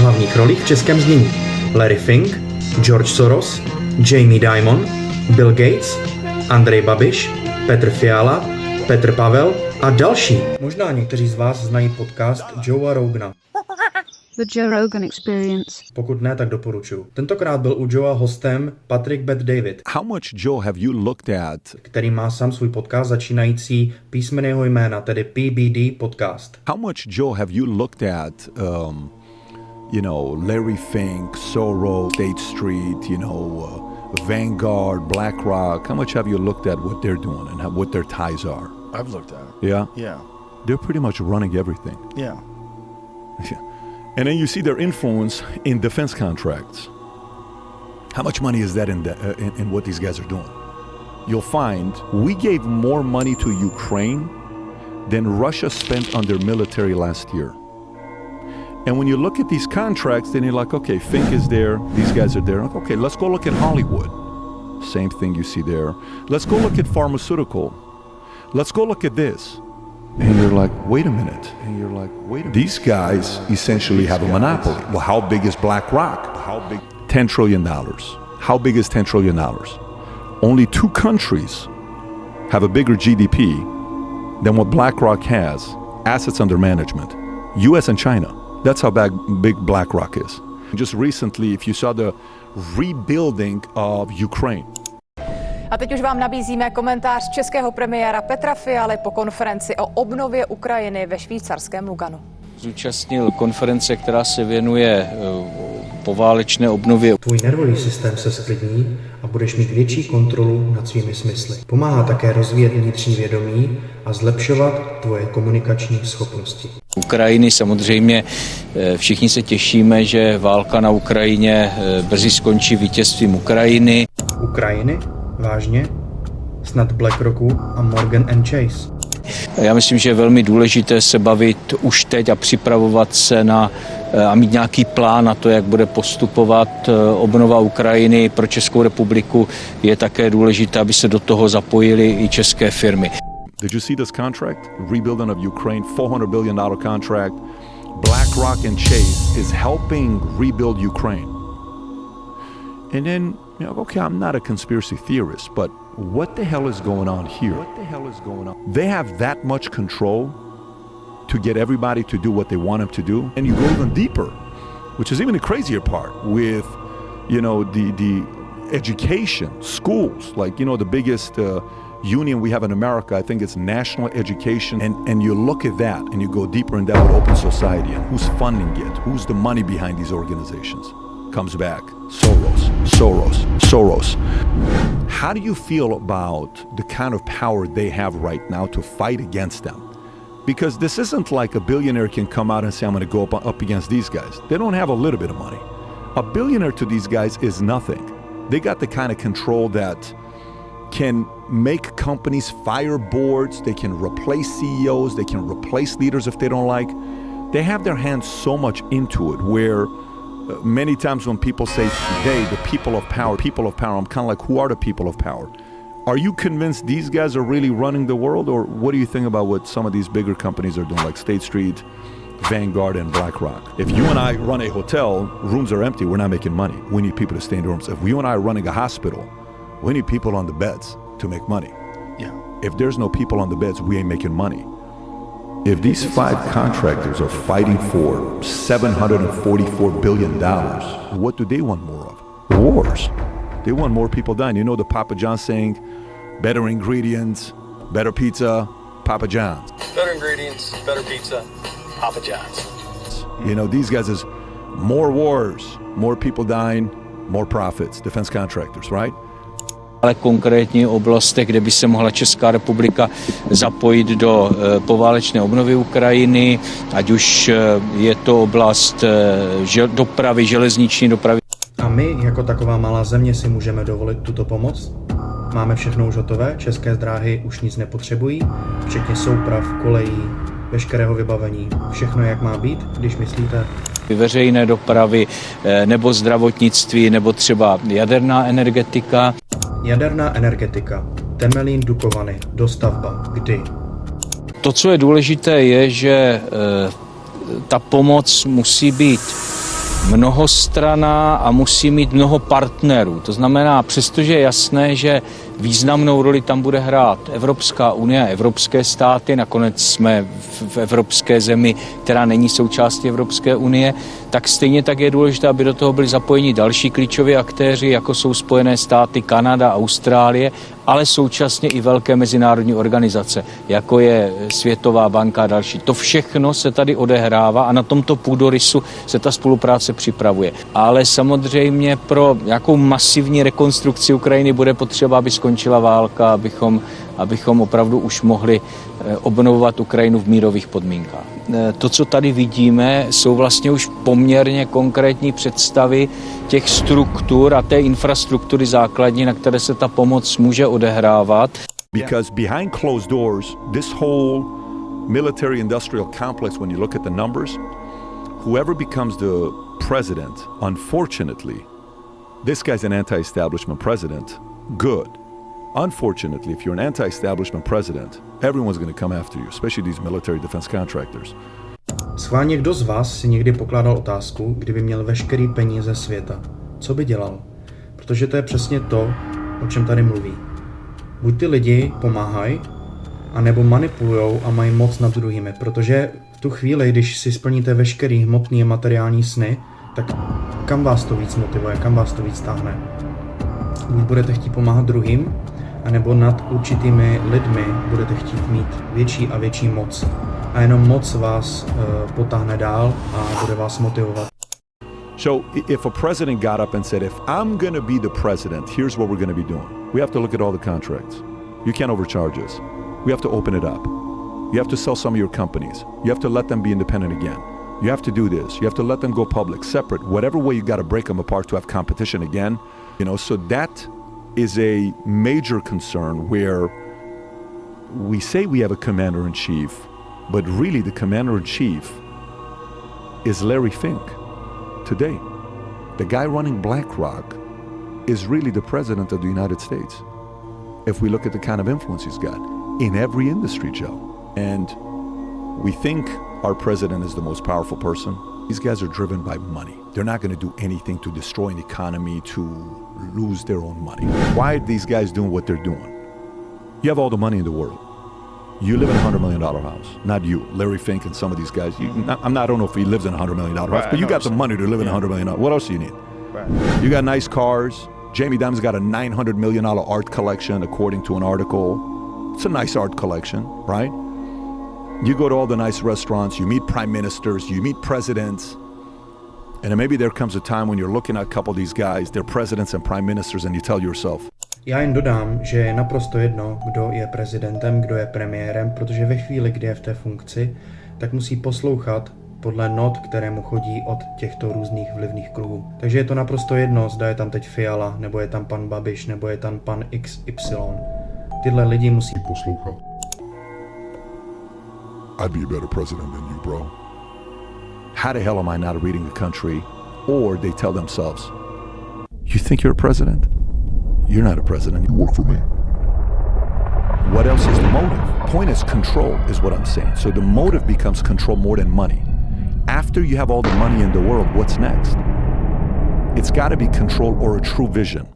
hlavních rolích v českém znění Larry Fink, George Soros, Jamie Dimon, Bill Gates, Andrej Babiš, Petr Fiala, Petr Pavel a další. Možná někteří z vás znají podcast Joea Rogana. The Joe Rogan Experience. Pokud ne, tak doporučuji. Tentokrát byl u Joea hostem Patrick Bet-David. How much, Joe, have you looked at? Který má sám svůj podcast začínající písmeny jeho jména, tedy PBD podcast. How much, Joe, have you looked at, Larry Fink, Soros, State Street, Vanguard, Black Rock? How much have you looked at what they're doing and what their ties are? I've looked at it. Yeah? Yeah. They're pretty much running everything. Yeah. Yeah. And then you see their influence in defense contracts. How much money is that in what these guys are doing? You'll find we gave more money to Ukraine than Russia spent on their military last year. And when you look at these contracts, then you're like, okay, Fink is there, these guys are there. Okay, let's go look at Hollywood. Same thing you see there. Let's go look at pharmaceutical. Let's go look at this. And you're like, wait a minute. These guys essentially have a monopoly. Well, how big is Black Rock? How big? $10 trillion. How big is $10 trillion? Only two countries have a bigger GDP than what Black Rock has, assets under management. US and China. That's how big Black Rock is. Just recently, if you saw the rebuilding of Ukraine. A teď už vám nabízíme komentář českého premiéra Petra Fialy po konferenci o obnově Ukrajiny ve švýcarském Luganu. Zúčastnil konference, která se věnuje poválečné obnově. Tvůj nervový systém se sklidní a budeš mít větší kontrolu nad svými smysly. Pomáhá také rozvíjet vnitřní vědomí a zlepšovat tvoje komunikační schopnosti. Ukrajiny samozřejmě všichni se těšíme, že válka na Ukrajině brzy skončí vítězstvím Ukrajiny. Ukrajiny? Vážně? Snad Black Rocku a Morgan & Chase. Já myslím, že je velmi důležité se bavit už teď a připravovat se a mít nějaký plán na to, jak bude postupovat obnova Ukrajiny. Pro Českou republiku je také důležité, aby se do toho zapojily i české firmy. Did you see this contract? Rebuilding of Ukraine, $400 billion contract. Black Rock and Chase is helping rebuild Ukraine. And then, okay, I'm not a conspiracy theorist, but what the hell is going on here? They have that much control to get everybody to do what they want them to do. And you go even deeper, which is even the crazier part with, the education, schools, like, the biggest union we have in America, I think it's National Education. And you look at that and you go deeper in that with open society and who's funding it, who's the money behind these organizations. Comes back, Soros. How do you feel about the kind of power they have right now to fight against them? Because this isn't like a billionaire can come out and say, I'm going to go up against these guys. They don't have a little bit of money. A billionaire to these guys is nothing. They got the kind of control that can make companies fire boards, they can replace CEOs, they can replace leaders if they don't like. They have their hands so much into it where many times when people say, they, the people of power, I'm kind of like, who are the people of power? Are you convinced these guys are really running the world? Or what do you think about what some of these bigger companies are doing, like State Street, Vanguard, and Black Rock? If you and I run a hotel, rooms are empty, we're not making money. We need people to stay in the rooms. If you and I are running a hospital, we need people on the beds to make money. Yeah. If there's no people on the beds, we ain't making money. If these 5 contractors are fighting for $744 billion, what do they want more of? Wars. They want more people dying. You know the Papa John's saying, better ingredients, better pizza, Papa John's. Better ingredients, better pizza, Papa John's. These guys is more wars, more people dying, more profits, defense contractors, right? Ale konkrétně oblastech, kde by se mohla Česká republika zapojit do poválečné obnovy Ukrajiny, ať už je to oblast dopravy, železniční dopravy. A my, jako taková malá země, si můžeme dovolit tuto pomoc? Máme všechno už hotové, české dráhy už nic nepotřebují, včetně souprav, kolejí, veškerého vybavení. Všechno jak má být, když myslíte? Veřejné dopravy, nebo zdravotnictví, nebo třeba jaderná energetika. Jaderná energetika, Temelín, Dukovany, dostavba, kdy? To, co je důležité, je, že ta pomoc musí být mnohostrana a musí mít mnoho partnerů. To znamená, přestože je jasné, že významnou roli tam bude hrát Evropská unie a evropské státy, nakonec jsme v evropské zemi, která není součástí Evropské unie, tak stejně tak je důležité, aby do toho byli zapojeni další klíčoví aktéři, jako jsou Spojené státy, Kanada, Austrálie, ale současně i velké mezinárodní organizace, jako je Světová banka a další. To všechno se tady odehrává a na tomto půdorysu se ta spolupráce připravuje. Ale samozřejmě pro nějakou masivní rekonstrukci Ukrajiny bude potřeba, aby skončila válka, abychom opravdu už mohli obnovovat Ukrajinu v mírových podmínkách. To, co tady vidíme, jsou vlastně už poměrně konkrétní představy těch struktur a té infrastruktury základní, na které se ta pomoc může odehrávat. Because behind closed doors, this whole military industrial complex, when you look at the numbers, whoever becomes the president, unfortunately, this guy's an anti-establishment president, good. Unfortunately, if you're an anti-establishment president, everyone's going to come after you, especially these military defense contractors. Schválně kdo z vás si někdy pokládal otázku, kdyby měl veškerý peníze světa? Co by dělal? Protože to je přesně to, o čem tady mluví. Buď ty lidi pomáhají, anebo manipulujou a mají moc nad druhými, protože v tu chvíli, když si splníte veškerý hmotný a materiální sny, tak kam vás to víc motivuje, kam vás to víc táhne? Buď budete chtít pomáhat druhým, anebo nad určitými lidmi budete chtít mít větší a větší moc. A jenom moc vás potáhne dál a bude vás motivovat. So if a president got up and said, if I'm going to be the president, here's what we're going to be doing. We have to look at all the contracts. You can't overcharge us. We have to open it up. You have to sell some of your companies. You have to let them be independent again. You have to do this. You have to let them go public, separate, whatever way you got to break them apart to have competition again. You know, so that is a major concern where we say we have a commander-in-chief, but really the commander-in-chief is Larry Fink today. The guy running Black Rock is really the president of the United States. If we look at the kind of influence he's got in every industry, Joe. And we think our president is the most powerful person. These guys are driven by money. They're not going to do anything to destroy an economy, to lose their own money. Why are these guys doing what they're doing? You have all the money in the world. You live in $100 million house. Not you, Larry Fink and some of these guys. I don't know if he lives in $100 million house, but you got the money to live in $100 million. What else do you need? Right. You got nice cars. Jamie Dimon's got a $900 million art collection, according to an article. It's a nice art collection, right? You go to all the nice restaurants, you meet prime ministers, you meet presidents, and then maybe there comes a time when you're looking at a couple of these guys, they're presidents and prime ministers, and you tell yourself, Já jen dodám, že je naprosto jedno, kdo je prezidentem, kdo je premiérem, protože ve chvíli, kdy je v té funkci, tak musí poslouchat podle not, které mu chodí od těchto různých vlivných kruhů. Takže je to naprosto jedno, zda je tam teď Fiala, nebo je tam pan Babiš, nebo je tam pan XY. Tyhle lidi musí poslouchat. I'd be a better president than you, bro. How the hell am I not reading the country? Or they tell themselves, you think you're a president? You're not a president. You work for me. What else is the motive? Point is control, is what I'm saying. So the motive becomes control more than money. After you have all the money in the world, what's next? It's got to be control or a true vision.